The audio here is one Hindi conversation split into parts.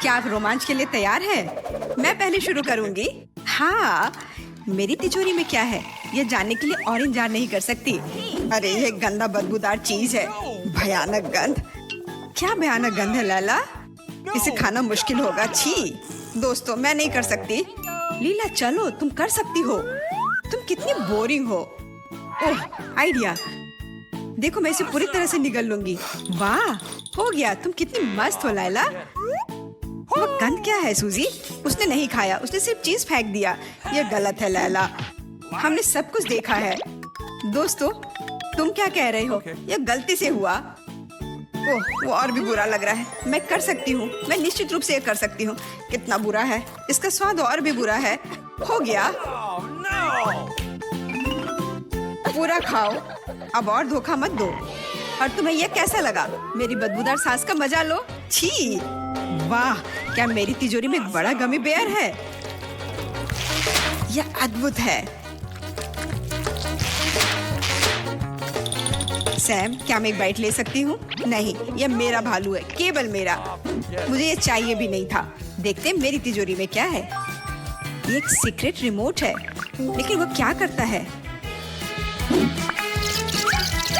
क्या आप रोमांच के लिए तैयार हैं? मैं पहले शुरू करूंगी। हाँ, मेरी तिजोरी में क्या है ये जानने के लिए और इंतजार नहीं कर सकती। अरे ये गंदा बदबूदार चीज है, भयानक गंध। क्या भयानक गंध है लैला, इसे खाना मुश्किल होगा। छी दोस्तों, मैं नहीं कर सकती। लीला चलो, तुम कर सकती हो। तुम कितनी बोरिंग हो। ओह आइडिया, देखो मैं इसे पूरी तरह से निगल लूंगी। वाह, हो गया। तुम कितनी मस्त हो लैला। वो गंद क्या है सूजी? उसने नहीं खाया, उसने सिर्फ चीज फेंक दिया। ये गलत है लैला, हमने सब कुछ देखा है। दोस्तों तुम क्या कह रहे हो? ये गलती से हुआ। ओह, वो और भी बुरा लग रहा है। मैं कर सकती हूँ, मैं निश्चित रूप से ये कर सकती हूँ। कितना बुरा है, इसका स्वाद और भी बुरा है। हो गया, पूरा खाओ, अब और धोखा मत दो। और तुम्हें यह कैसा लगा? मेरी बदबूदार सांस का मजा लो। छी, वाह, क्या मेरी तिजोरी में एक बड़ा गमी बेयर है? यह अद्भुत है। सैम, क्या मैं एक बाइट ले सकती हूँ? नहीं, यह मेरा भालू है, केवल मेरा। मुझे ये चाहिए भी नहीं था। देखते हैं मेरी तिजोरी में क्या है। ये एक सीक्रेट रिमोट है, लेकिन वो क्या करता है?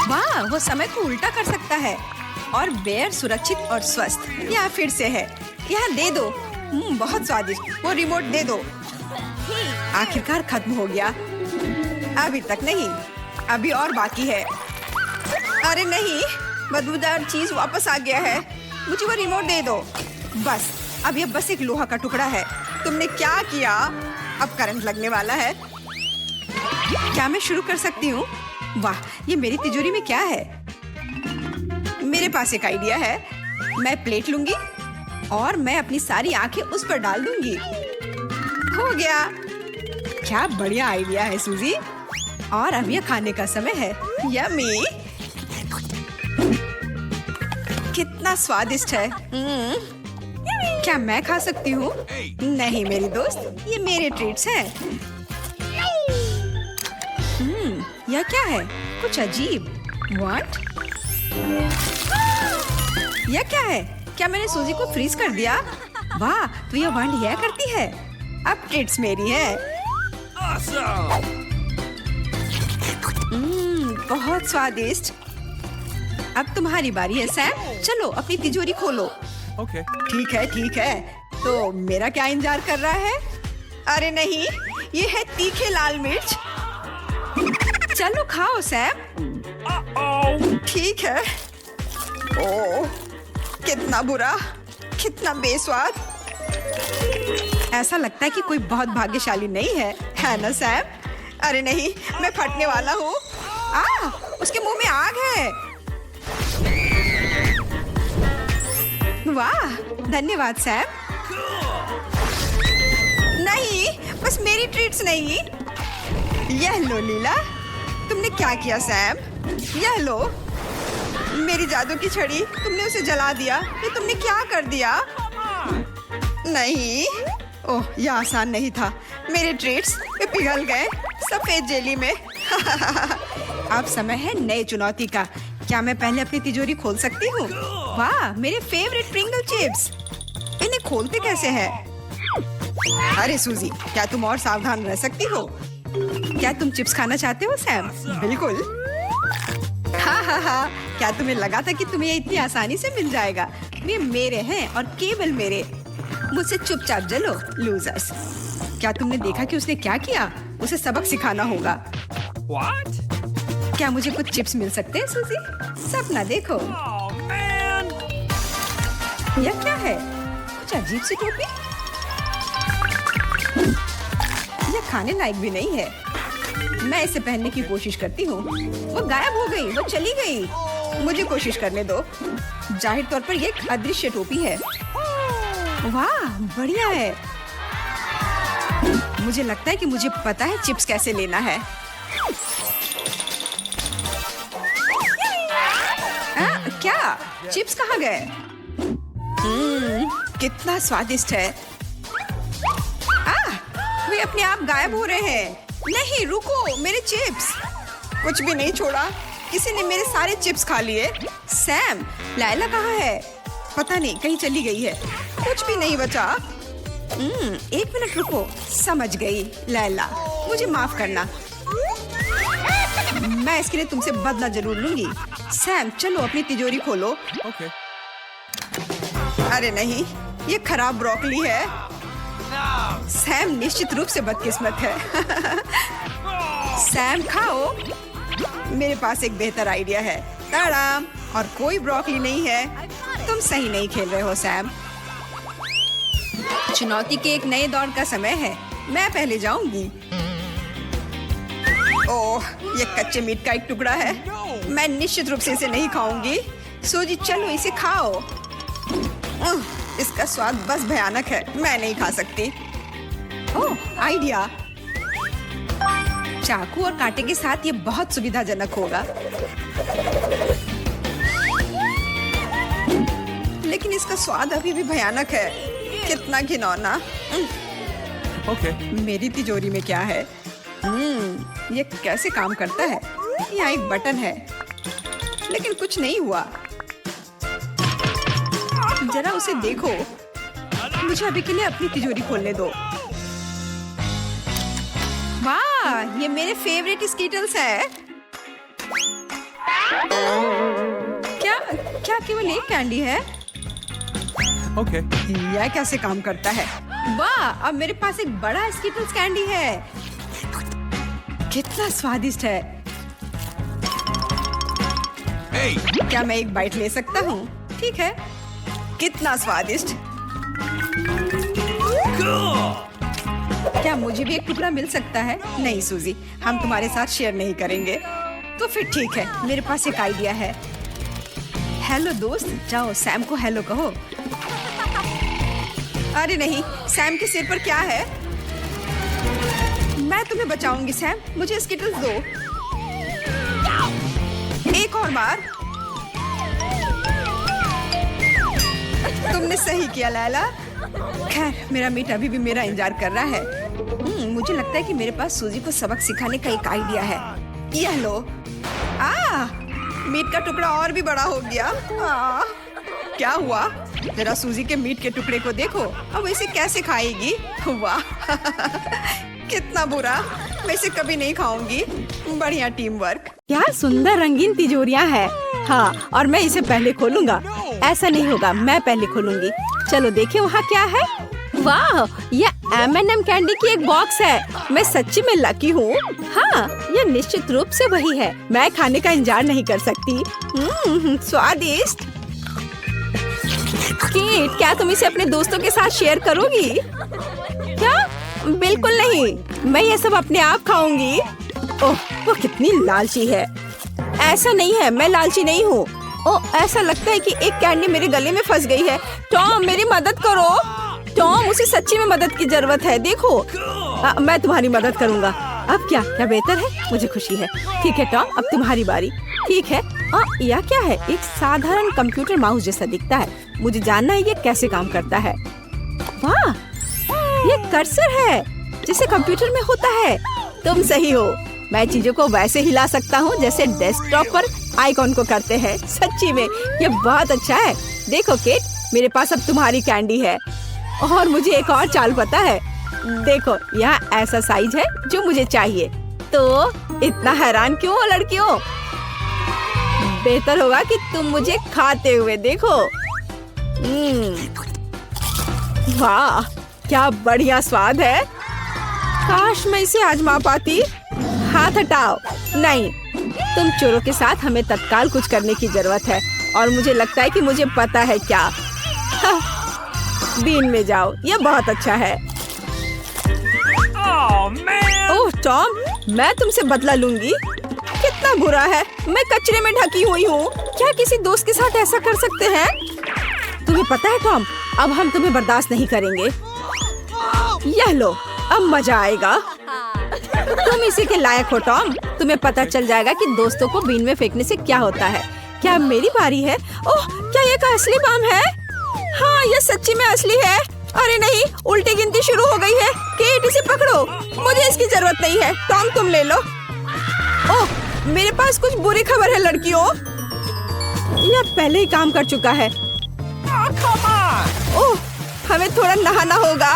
वाह, वो समय को उल्टा कर सकता है और बेयर सुरक्षित और स्वस्थ। यहाँ फिर से है, यहाँ दे दो। बहुत स्वादिष्ट। वो रिमोट दे दो। आखिरकार खत्म हो गया। अभी तक नहीं, अभी और बाकी है। अरे नहीं, बदबूदार चीज वापस आ गया है। मुझे वो रिमोट दे दो बस। अब ये बस एक लोहा का टुकड़ा है। तुमने क्या किया? अब करंट लगने वाला है। क्या मैं शुरू कर सकती हूँ? वाह, ये मेरी तिजोरी में क्या है? मेरे पास एक आइडिया है। मैं प्लेट लूंगी और मैं अपनी सारी आंखें उस पर डाल दूंगी। हो गया। क्या बढ़िया आइडिया है सूजी। और अब यह खाने का समय है। यम्मी, कितना स्वादिष्ट है। क्या मैं खा सकती हूँ? नहीं मेरी दोस्त, ये मेरे ट्रीट्स हैं। यह क्या है? कुछ अजीब। व्हाट? यह क्या है? क्या मैंने सूजी को फ्रीज कर दिया? वाह, तो यह वंड यह करती है। अब ट्रीट्स मेरी है। बहुत स्वादिष्ट। अब तुम्हारी बारी है सैम। चलो अपनी तिजोरी खोलो। ठीक है, ठीक है। तो मेरा क्या इंतजार कर रहा है? अरे नहीं, ये है तीखे लाल मिर्च। चलो खाओ सैम। ठीक है। ओह, कितना बुरा, कितना बेस्वाद। ऐसा लगता है कि कोई बहुत भाग्यशाली नहीं है ना सैम? अरे नहीं, मैं फटने वाला हूँ। उसके मुंह में आग है। वाह, धन्यवाद सैम। नहीं, बस मेरी ट्रीट्स नहीं। यह लो लीला। तुमने क्या किया सैम? यह लो, मेरी जादू की छड़ी। तुमने उसे जला दिया। ये तुमने क्या कर दिया? नहीं, ओह, यह आसान नहीं था। मेरे ट्रीट्स वे पिघल गए सफेद जेली में। अब समय है नई चुनौती का। क्या मैं पहले अपनी तिजोरी खोल सकती हूँ? वाह, मेरे फेवरेट प्रिंगल चिप्स। इन्हें खोलते कैसे हैं? अरे सूजी, क्या तुम और सावधान रह सकती हो? क्या तुम चिप्स खाना चाहते हो सैम? बिल्कुल। हाँ, क्या तुम्हें लगा था कि तुम्हें ये इतनी आसानी से मिल जाएगा? ये मेरे हैं और केवल मेरे। मुझसे चुपचाप जलो लूजर्स। क्या तुमने देखा कि उसने क्या किया? उसे सबक सिखाना होगा। What? क्या मुझे कुछ चिप्स मिल सकते हैं सूजी? सपना देखो। यह क्या है? कुछ अजीब सी टोपी। यह खाने लायक भी नहीं है। मैं इसे पहनने की कोशिश करती हूँ। वो गायब हो गई, वो चली गई। मुझे कोशिश करने दो। जाहिर तौर पर यह एक अदृश्य टोपी है। वाह, बढ़िया है। मुझे लगता है कि मुझे पता है चिप्स कैसे लेना है। क्या चिप्स कहाँ गए? कितना स्वादिष्ट है। वे अपने आप गायब हो रहे हैं। नहीं, रुको, मेरे चिप्स। कुछ भी नहीं छोड़ा। किसी ने मेरे सारे चिप्स खा लिए। सैम, लैला कहाँ है? पता नहीं, कहीं चली गई है। कुछ भी नहीं बचा। एक मिनट रुको, समझ गई लैला, मुझे माफ करना। मैं इसके लिए तुमसे बदला जरूर लूंगी। सैम चलो अपनी तिजोरी खोलो। Okay. अरे नहीं, ये खराब ब्रोकली है। सैम निश्चित रूप से बदकिस्मत है। सैम खाओ, मेरे पास एक बेहतर आइडिया है। ताड़ाम, और कोई ब्रोकली नहीं है। तुम सही नहीं खेल रहे हो सैम। चुनौती के एक नए दौर का समय है। मैं पहले जाऊंगी। ओह, ये कच्चे मीट का एक टुकड़ा है। मैं निश्चित रूप से इसे नहीं खाऊंगी। सूजी चलो इसे खाओ। इसका स्वाद बस भयानक है, मैं नहीं खा सकती। ओह, आइडिया। चाकू और कांटे के साथ ये बहुत सुविधाजनक होगा। लेकिन इसका स्वाद अभी भी भयानक है। कितना घिनौना। Okay. मेरी तिजोरी में क्या है? ये कैसे काम करता है? यहाँ एक बटन है, लेकिन कुछ नहीं हुआ। जरा उसे देखो। मुझे अभी के लिए अपनी तिजोरी खोलने दो। वाह, ये मेरे फेवरेट स्कीटल्स है। क्या क्या केवल एक कैंडी है? Okay. यह कैसे काम करता है? वाह, अब मेरे पास एक बड़ा स्कीटल्स कैंडी है। कितना स्वादिष्ट है। Hey. क्या मैं एक बाइट ले सकता हूँ? ठीक है। कितना स्वादिष्ट। Cool. क्या मुझे भी एक टुकड़ा मिल सकता है? नहीं सूजी, हम तुम्हारे साथ शेयर नहीं करेंगे। तो फिर ठीक है, मेरे पास एक आइडिया है। हेलो दोस्त, जाओ सैम को हेलो कहो। अरे नहीं, सैम के सिर पर क्या है? मैं तुम्हें बचाऊंगी सैम, मुझे स्किटल्स दो। एक और बार। तुमने सही किया लैला। खैर, मेरा मीट अभी भी मेरा इंतजार कर रहा है। मुझे लगता है कि मेरे पास सूजी को सबक सिखाने का एक आइडिया है। यह लो। मीट का टुकड़ा और भी बड़ा हो गया। क्या हुआ? जरा सूजी के मीट के टुकड़े को देखो। अब इसे कैसे खाएगी? वाह, कितना बुरा। मैं इसे कभी नहीं खाऊंगी। बढ़िया टीम वर्क। क्या सुंदर रंगीन तिजोरियां हैं। हाँ, और मैं इसे पहले खोलूंगा। ऐसा नहीं होगा, मैं पहले खोलूंगी। चलो देखें वहाँ क्या है। वाह, ये M&M कैंडी की एक बॉक्स है। मैं सच्ची में लकी हूँ। हाँ, ये निश्चित रूप से वही है। मैं खाने का इंतजार नहीं कर सकती। स्वादिष्ट। केट, क्या तुम इसे अपने दोस्तों के साथ शेयर करोगी? क्या? बिल्कुल नहीं, मैं ये सब अपने आप खाऊंगी। ओह, वो कितनी लालची है। ऐसा नहीं है, मैं लालची नहीं हूँ। ओह, ऐसा लगता है कि एक कैंडी मेरे गले में फंस गई है। टॉम, मेरी मदद करो। टॉम, उसे सच्ची में मदद की जरूरत है। देखो, मैं तुम्हारी मदद करूँगा। अब क्या क्या बेहतर है? मुझे खुशी है। ठीक है टॉम, अब तुम्हारी बारी। ठीक है। यह क्या है? एक साधारण कंप्यूटर माउस जैसा दिखता है। मुझे जानना है ये कैसे काम करता है। वाह, ये कर्सर है जैसे कंप्यूटर में होता है। तुम सही हो। मैं चीजों को वैसे हिला सकता हूँ जैसे डेस्कटॉप पर आइकॉन को करते हैं। सच्ची में ये बहुत अच्छा है। देखो केट, मेरे पास अब तुम्हारी कैंडी है। और मुझे एक और चाल पता है। देखो, यहाँ ऐसा साइज है जो मुझे चाहिए। तो इतना हैरान क्यों हो लड़कियों? बेहतर होगा कि तुम मुझे खाते हुए देखो। वाह, क्या बढ़िया स्वाद है। काश मैं इसे आजमा पाती। हाथ हटाओ। नहीं, तुम चोरों के साथ हमें तत्काल कुछ करने की जरूरत है। और मुझे लगता है कि मुझे पता है क्या। बीन में जाओ, ये बहुत अच्छा है। ओह टॉम, मैं तुमसे बदला लूंगी। कितना बुरा है, मैं कचरे में ढकी हुई हूँ। क्या किसी दोस्त के साथ ऐसा कर सकते हैं? तुम्हें पता है टॉम, अब हम तुम्हें बर्दाश्त नहीं करेंगे। यह लो, अब मजा आएगा। तुम इसी के लायक हो टॉम। तुम्हें पता चल जाएगा कि दोस्तों को बीन में फेंकने से क्या होता है। क्या मेरी बारी है? ओह, क्या ये का असली बम है? हाँ, ये सच्ची में असली है। अरे नहीं, उल्टी गिनती शुरू हो गई है। केट, इसे पकड़ो। मुझे इसकी जरूरत नहीं है। टॉम, तुम ले लो। ओह, मेरे पास कुछ बुरी खबर है लड़कियों। यह पहले ही काम कर चुका है। ओह, थोड़ा नहाना होगा।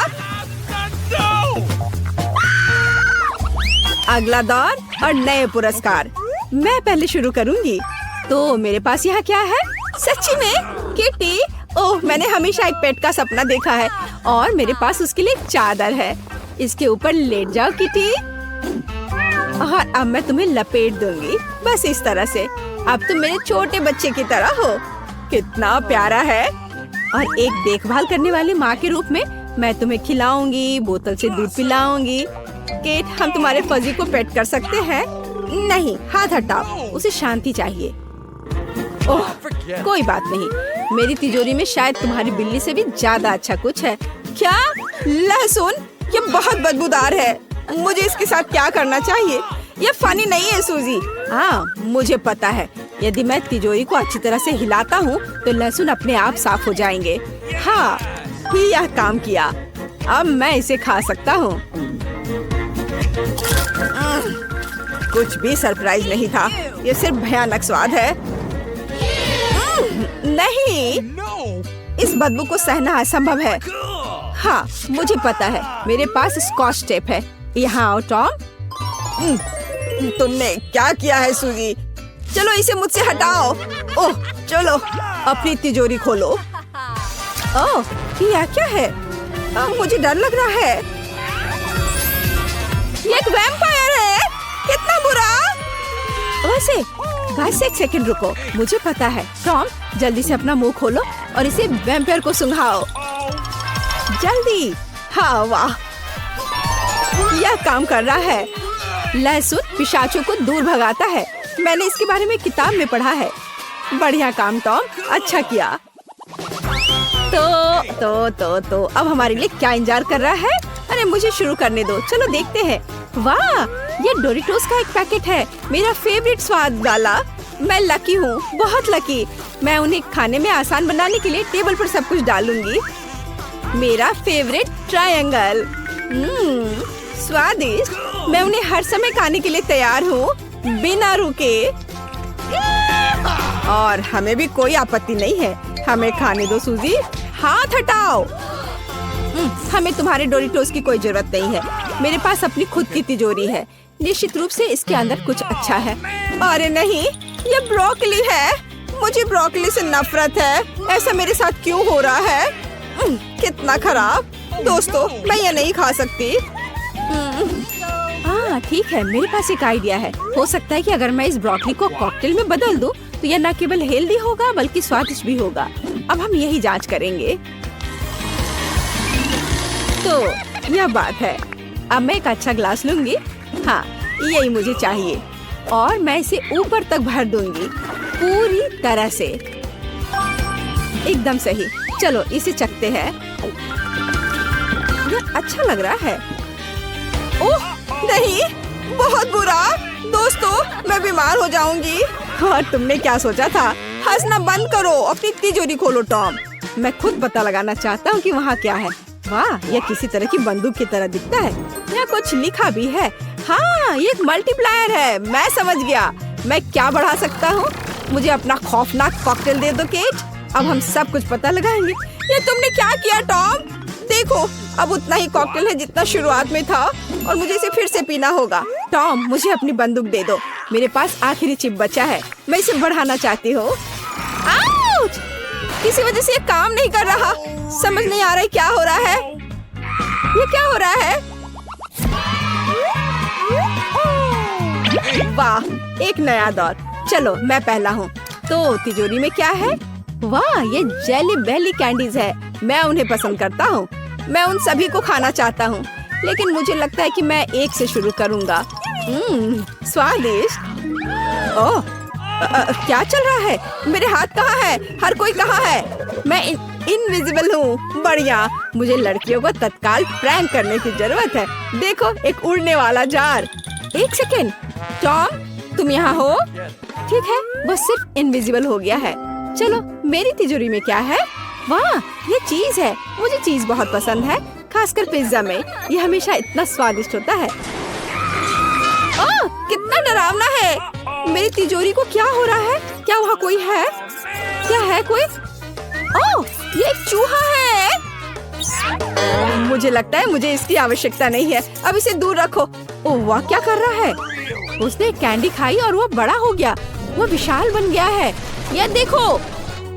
अगला दौर और नए पुरस्कार। मैं पहले शुरू करूंगी। तो मेरे पास यहाँ क्या है? सच्ची में किटी। ओह, मैंने हमेशा एक पेट का सपना देखा है और मेरे पास उसके लिए एक चादर है। इसके ऊपर लेट जाओ किटी। और अब मैं तुम्हें लपेट दूंगी, बस इस तरह से। अब तुम मेरे छोटे बच्चे की तरह हो। कितना प्यारा है। और एक देखभाल करने वाली माँ के रूप में मैं तुम्हें खिलाऊंगी, बोतल से दूध पिलाऊंगी। केट, हम तुम्हारे फजी को पेट कर सकते हैं? नहीं, हाथ हटाओ, उसे शांति चाहिए। ओह, कोई बात नहीं। मेरी तिजोरी में शायद तुम्हारी बिल्ली से भी ज्यादा अच्छा कुछ है। क्या? लहसुन? ये बहुत बदबूदार है। मुझे इसके साथ क्या करना चाहिए? ये फनी नहीं है सूजी। हाँ, मुझे पता है। यदि मैं तिजोरी को अच्छी तरह से हिलाता हूँ तो लहसुन अपने आप साफ हो जाएंगे। हाँ, यह काम किया। अब मैं इसे खा सकता हूँ। कुछ भी सरप्राइज नहीं था, ये सिर्फ भयानक स्वाद है। नहीं, इस बदबू को सहना असंभव है। हाँ, मुझे पता है। मेरे पास स्कॉच टेप है। यहाँ आओ टॉम। तुमने क्या किया है सूजी? चलो इसे मुझसे हटाओ। ओह, चलो अपनी तिजोरी खोलो। ओह, यह क्या है? मुझे डर लग रहा है। ये एक वैम्पायर है। कितना बुरा। वैसे बस एक सेकंड रुको, मुझे पता है। टॉम, जल्दी से अपना मुंह खोलो और इसे वैम्पायर को सुंघाओ। जल्दी। हाँ, वाह, यह काम कर रहा है। लहसुन पिशाचों को दूर भगाता है। मैंने इसके बारे में किताब में पढ़ा है। बढ़िया काम टॉम, अच्छा किया। तो अब हमारे लिए क्या इंतजार कर रहा है? अरे मुझे शुरू करने दो, चलो देखते हैं। वाह, ये डोरिटोस का एक पैकेट है। मेरा फेवरेट स्वाद वाला। मैं लकी हूँ, बहुत लकी। मैं उन्हें खाने में आसान बनाने के लिए टेबल पर सब कुछ डालूंगी। मेरा फेवरेट ट्रायंगल। स्वादिष्ट। मैं उन्हें हर समय खाने के लिए तैयार हूँ, बिना रुके। और हमें भी कोई आपत्ति नहीं है। हमें खाने दो सूजी। हाथ हटाओ। हमें तुम्हारे डोरिटोस की कोई जरूरत नहीं है। मेरे पास अपनी खुद की तिजोरी है। निश्चित रूप से इसके अंदर कुछ अच्छा है। अरे नहीं, ये ब्रोकली है। मुझे ब्रोकली से नफरत है। ऐसा मेरे साथ क्यों हो रहा है? कितना खराब। दोस्तों, मैं ये नहीं खा सकती। हाँ ठीक है, मेरे पास एक आइडिया है। हो सकता है कि अगर मैं इस ब्रोकली को कॉकटेल में बदल दूं, तो यह न केवल हेल्दी होगा बल्कि स्वादिष्ट भी होगा। अब हम यही जांच करेंगे। तो यह बात है। अब मैं एक अच्छा ग्लास लूंगी। हाँ, यही मुझे चाहिए। और मैं इसे ऊपर तक भर दूंगी, पूरी तरह से। एकदम सही। चलो इसे चखते हैं। यह अच्छा लग रहा है। ओह नहीं, बहुत बुरा। दोस्तों, मैं बीमार हो जाऊंगी। हाँ, तुमने क्या सोचा था? हंसना बंद करो, अपनी तिजोरी खोलो टॉम। मैं खुद पता लगाना चाहता हूँ कि वहाँ क्या है। वाह, यह किसी तरह की बंदूक की तरह दिखता है। यहाँ कुछ लिखा भी है। हाँ, ये एक मल्टीप्लायर है। मैं समझ गया। मैं क्या बढ़ा सकता हूँ? मुझे अपना खौफनाक कॉकटेल दे दो केट। अब हम सब कुछ पता लगाएंगे। ये तुमने क्या किया टॉम? देखो, अब उतना ही कॉकटेल है जितना शुरुआत में था और मुझे इसे फिर से पीना होगा। टॉम, मुझे अपनी बंदूक दे दो। मेरे पास आखिरी चिप बचा है। मैं इसे बढ़ाना चाहती हूँ। आउच! किसी वजह से ये काम नहीं कर रहा। समझ नहीं आ रहा है क्या हो रहा है। ये क्या हो रहा है? वाह, एक नया दौर। चलो मैं पहला हूँ। तो तिजोरी में क्या है? वाह, ये जेली बेली कैंडीज है। मैं उन्हें पसंद करता हूँ। मैं उन सभी को खाना चाहता हूँ, लेकिन मुझे लगता है कि मैं एक से शुरू करूँगा। स्वादिष्ट। ओह, क्या चल रहा है? मेरे हाथ कहाँ है? हर कोई कहाँ है? मैं इनविजिबल हूँ। बढ़िया। मुझे लड़कियों को तत्काल प्रैंक करने की जरूरत है। देखो, एक उड़ने वाला जार। एक सेकेंड, टॉम, तुम यहाँ हो? ठीक है, बस सिर्फ इनविजिबल हो गया है। चलो, मेरी तिजोरी में क्या है? वाह, ये चीज है। मुझे चीज बहुत पसंद है, खासकर पिज्जा में। ये हमेशा इतना स्वादिष्ट होता है। ओह, कितना डरावना है। मेरी तिजोरी को क्या हो रहा है? क्या वहाँ कोई है? क्या है कोई? ओह, ये एक चूहा है। मुझे लगता है मुझे इसकी आवश्यकता नहीं है। अब इसे दूर रखो। ओह वाह, क्या कर रहा है? उसने कैंडी खाई और वो बड़ा हो गया। वो विशाल बन गया है। यह देखो,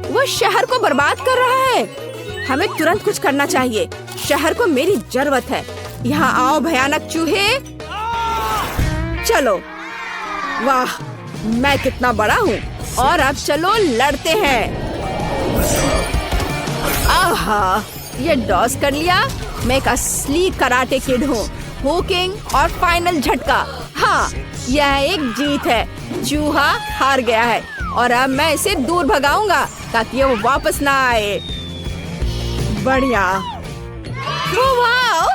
वो शहर को बर्बाद कर रहा है। हमें तुरंत कुछ करना चाहिए। शहर को मेरी जरूरत है। यहाँ आओ भयानक चूहे। चलो, वाह, मैं कितना बड़ा हूँ। और अब चलो लड़ते हैं। आहा, ये डॉस कर लिया। मैं एक असली कराटे किड हूँ। हुकिंग और फाइनल झटका। हाँ, यह एक जीत है। चूहा हार गया है और अब मैं इसे दूर भगाऊंगा ताकि वो वापस ना आए। बढ़िया। ओह वाह,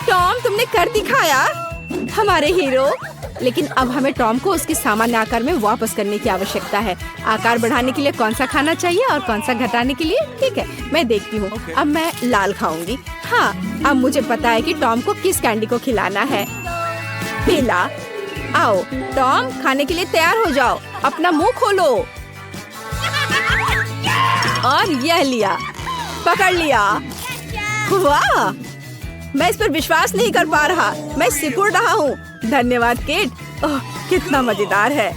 टॉम, तुमने कर दिखाया, हमारे हीरो। लेकिन अब हमें टॉम को उसके सामान्य आकार में वापस करने की आवश्यकता है। आकार बढ़ाने के लिए कौन सा खाना चाहिए और कौन सा घटाने के लिए? ठीक है, मैं देखती हूँ। अब मैं लाल खाऊंगी। हाँ, अब मुझे पता है कि टॉम को किस कैंडी को खिलाना है। पीला। आओ टॉम, खाने के लिए तैयार हो जाओ। अपना मुंह खोलो। और यह लिया, पकड़ लिया। वाह, मैं इस पर विश्वास नहीं कर पा रहा। मैं सिकुड़ रहा हूँ। धन्यवाद किड। ओह, कितना मजेदार है।